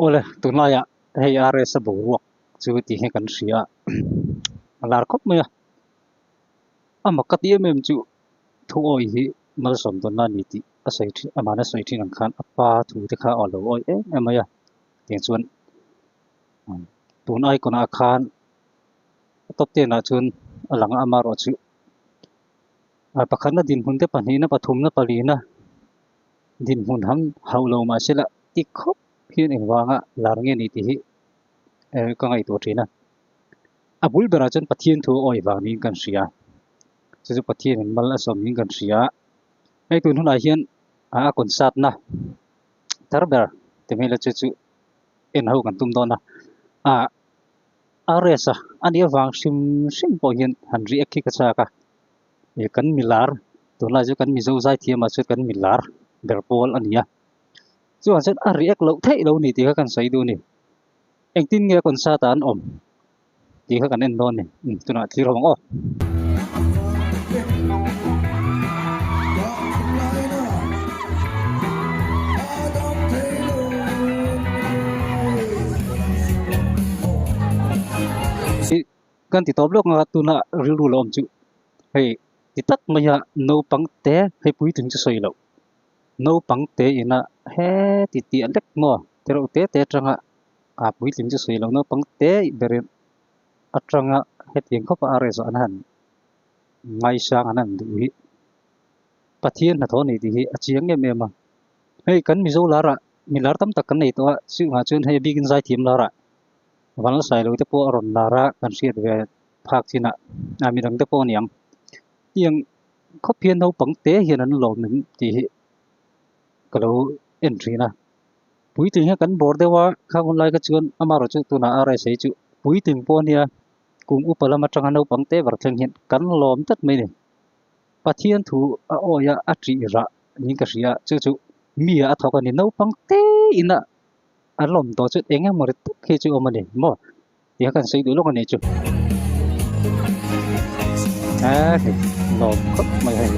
Oleh tunaya hay are sa buwak suti he kan sia alar kop me amakati mem chu thu oi hi mal som ton na ni ti asai thi amana sai thi nang khan apa thu te kha olo oi emaya tiang chuan tunai kona khan top te na chun alang amaro chu pakhan na din hun te pani na pathum na pali na din hun ham haulo ma sela ti khop hin engwanga larnge ni ti hi ka ngai to thina abul bera chan pathian thu oi wangni kan sia chu pathian mal asom ning kan sia ai tun hun a hian a kon sat na tarber te mela chu en ho kan tum dona aresa ani wang sim po hian han ri akhi ka cha ka e kan milar to la ju kan mi zo zai thiam a chu kan milar berpol ania chu an set a react lo thei lo ni ti ka kan sai du ni engtin nge kon sa tan om ti ka kan en don ni tuna thi ro ngo kan ti top lok nga tuna rilu lom chu hei ti tak maya no pangte hei pui tin chu soi lo no pangte ina he ti alek mo tero te tranga a pui tin chu soi lo no pangte berin atranga hetiang ko pa are so anan ngai sang anan dui pathian na thoni ti hi achiang nge mema hei kan mi zo lara milar tam tak kan nei to chu nga chun hei bigin zai thim lara wal sai lo te po ron lara kan siat ve phak china ami rang te po niam tiang khopian no pangte hian an lo nin ti kalo entry na pui ting ha kan bor dewa khangun lai ka chuan amaro chu tuna are sei chu pui ting po nia kum upala ma tanga no pangte war thleng hin kan lom tat mai ni pathian thu a oya atri ra ni ka ria chu mi a thoka ni no pangte ina alom to chu enga mor tu khe chu omani mo ti kan sei du lo kan ni chu thì lom khop mai hay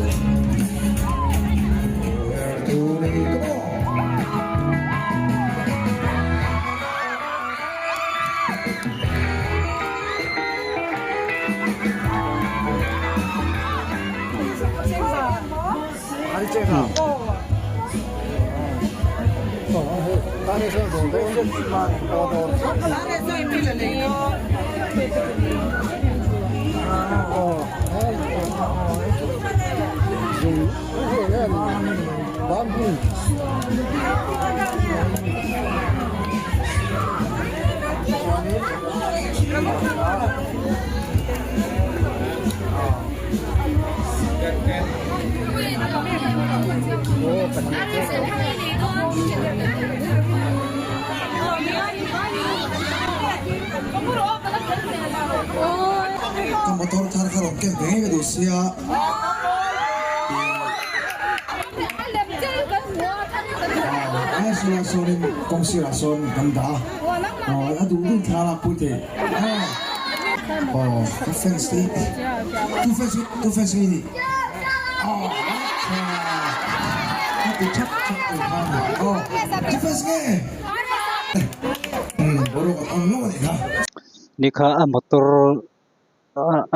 motor thar kharom ke benge do sia ai sonin kongsi rason ganda adu du thara pute tu fence ni tu chap tu fence ke boro on no ni ha nikha a motor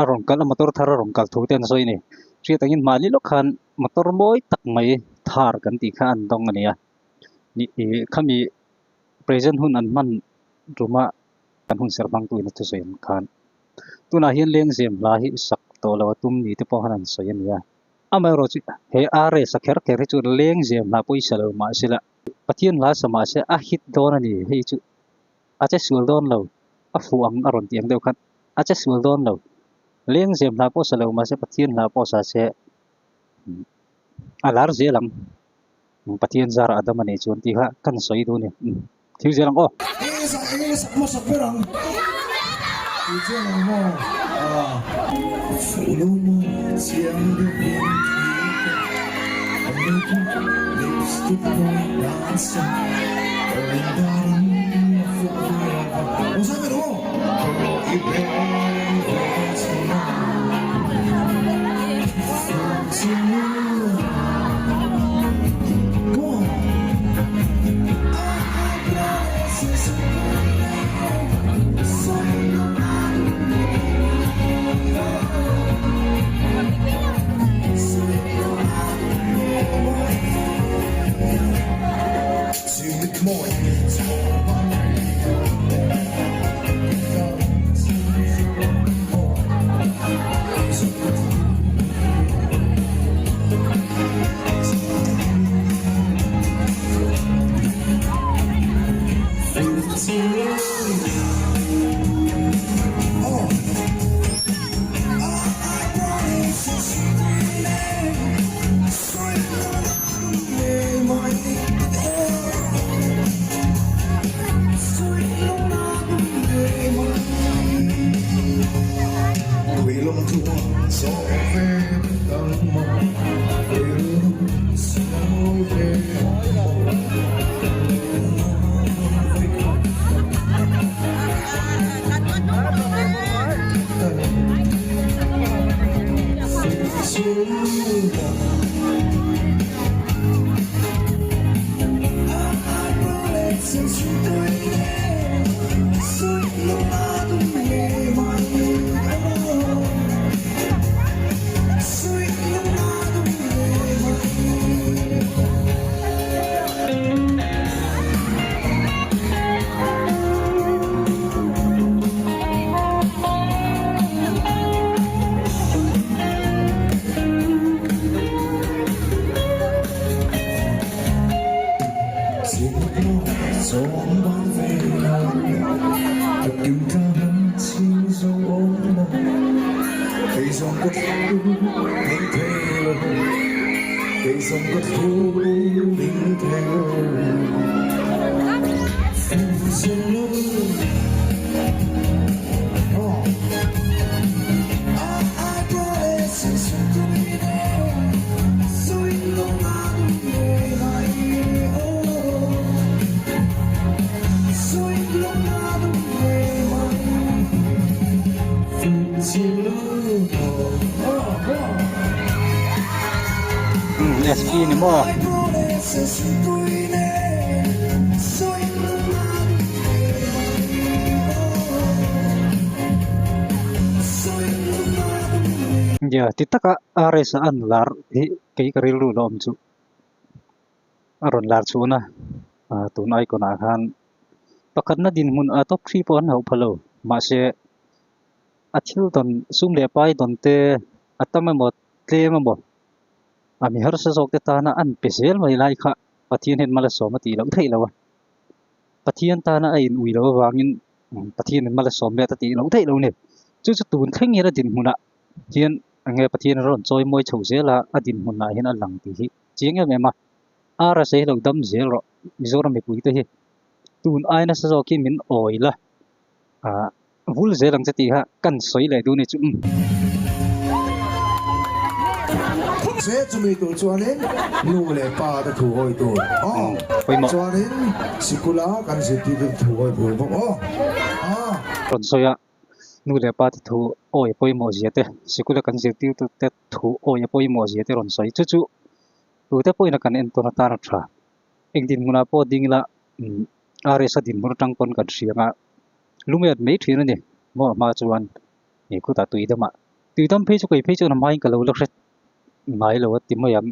arong kal motor thar arong kal thu ten soi ni ri tangin mali lo khan motor moi tak mai thar kan ti khan dong ania ni khami present hun an man ruma kan hun serbang tu ina tu sen khan tuna hian leng zem la hi sak to law tum ni te po hanan soi ania amai ro chi he are sakher ke chu leng zem na poisa lo ma sila pathian la sama se a hit don ani hei chu ache sul don lo a fu ang aron tiang deu khat ache sul don lo leng zem na po salo ma se pathian la po sa se alar zelang pathian zara adamani chun ti ha kan soi du ni thiu zelang esa mo sa perang mo fulo mo siang de lipstick mo dansa o sea pero 用途所谓的梦为了所谓昨晚飞来不丢他们轻松我们飞上个土明天了飞上个土明天了浮现了SP นี่บ่ya titaka aresa anlar hi kai karilu lom chu aron lar chuna tunai kona khan pakatna din mun top 3 pon hau phalo ma se athil ton sum le pai ton te atama mot tle ma bo ami har sa sok te ta na an pesel mai lai kha pathian hen mala somati lo thei lawa pathian ta na ai ui lo wangin pathian hen mala som me ta ti lo thei lo ne chu chu tun thleng hera din huna hian ange pathian ron choi moi chho zela adin huna hen alang ti hi chinga me ma ara se lo dam zel ro mizoram me pui te hi tun aina sa zo ki min oila vul zelang chati ha kan soi le du ne chu sẽ chuẩn bị tổ cho nên nu lệ pa đã thủ hồi tổ cho nên sikula kan sẽ đi thủ hồi bùi bông còn soya nu lệ pa thủ oi poi mo ziate sikula kan sẽ đi te thủ oi poi mo ziate ron soi chu chu tu te poi na kan en to na tar tra engdin muna po dingla are sa din mur tang pon kan sianga lumet me thina ni mo ma chuan ni ku ta tuidama tuidam phe chu kai phe chu na mai ka lo lak ngai lo timayam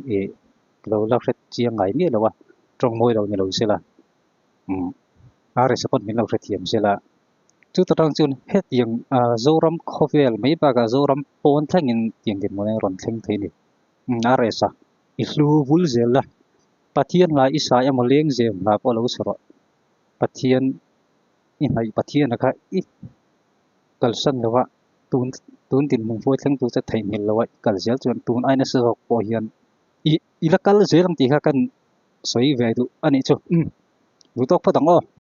lo la khet chiang ngai ni lo wa trong moi lo ni lo sela are sapot min lo thiam sela chu tang chun het yang zoram khovel mai ba ga zoram pon thangin tiang din mon ron thleng thei ni are sa islu vul zela pathian la isa ya moleng zem la po lo sro pathian in hai pathian ka I kalsan lo wa tun tin mung foi thleng tu cha thai mil lawai kal zel chuan tun aina se rok po hian I lakal zelang ti kha kan soi ve du ani chu du tok phatang o